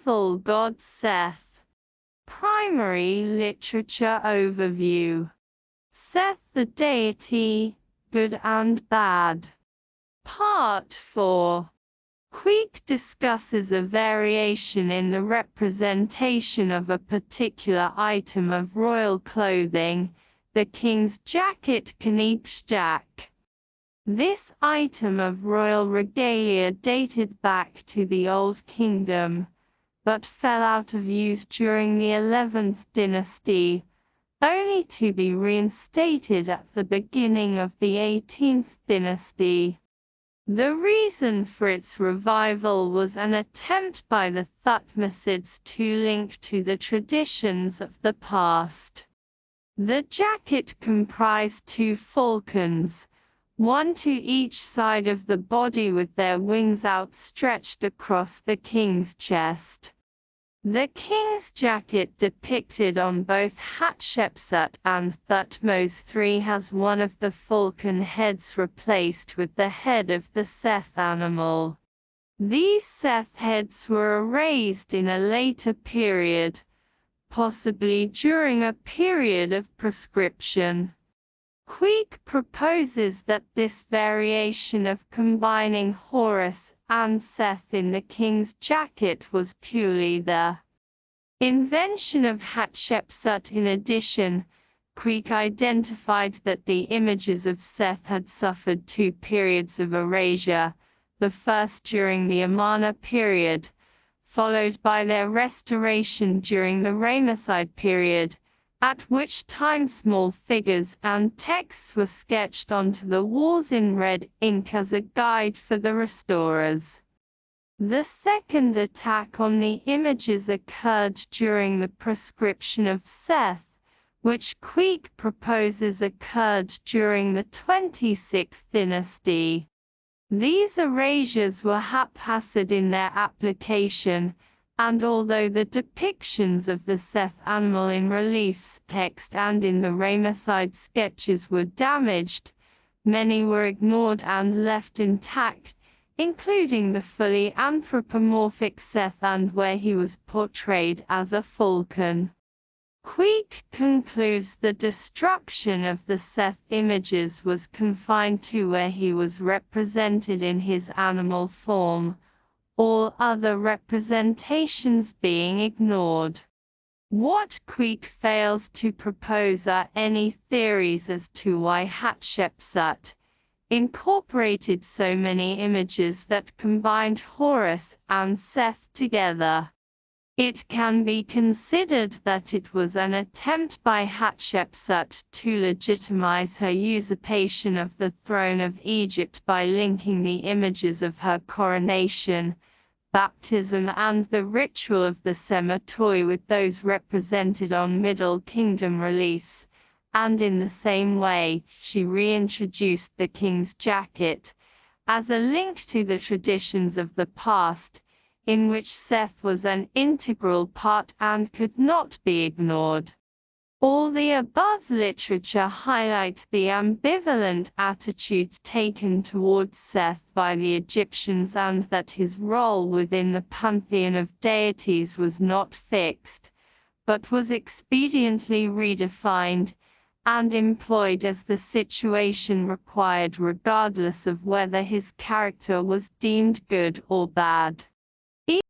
Full God Seth. Primary Literature Overview. Seth the Deity, Good and Bad. Part 4. Queek discusses a variation in the representation of a particular item of royal clothing, the king's jacket Kniepsjak. This item of royal regalia dated back to the Old Kingdom, but fell out of use during the 11th dynasty, only to be reinstated at the beginning of the 18th dynasty. The reason for its revival was an attempt by the Thutmosids to link to the traditions of the past. The jacket comprised 2 falcons, one to each side of the body with their wings outstretched across the king's chest. The king's jacket depicted on both Hatshepsut and Thutmose III has one of the falcon heads replaced with the head of the Seth animal. These Seth heads were erased in a later period, possibly during a period of proscription. Queek proposes that this variation of combining Horus and Seth in the king's jacket was purely the invention of Hatshepsut. In addition, Queek identified that the images of Seth had suffered 2 periods of erasure, the first during the Amarna period, followed by their restoration during the Ramesside period, at which time small figures and texts were sketched onto the walls in red ink as a guide for the restorers. The second attack on the images occurred during the proscription of Seth, which Queek proposes occurred during the 26th dynasty. These erasures were haphazard in their application, and although the depictions of the Seth animal in reliefs text and in the Ramesside sketches were damaged, many were ignored and left intact, including the fully anthropomorphic Seth and where he was portrayed as a falcon. Queek concludes the destruction of the Seth images was confined to where he was represented in his animal form, all other representations being ignored. What Queek fails to propose are any theories as to why Hatshepsut incorporated so many images that combined Horus and Seth together. It can be considered that it was an attempt by Hatshepsut to legitimize her usurpation of the throne of Egypt by linking the images of her coronation, baptism and the ritual of the semitoi with those represented on Middle Kingdom reliefs, and in the same way, she reintroduced the king's jacket as a link to the traditions of the past, in which Seth was an integral part and could not be ignored. All the above literature highlights the ambivalent attitude taken towards Seth by the Egyptians and that his role within the pantheon of deities was not fixed, but was expediently redefined and employed as the situation required regardless of whether his character was deemed good or bad.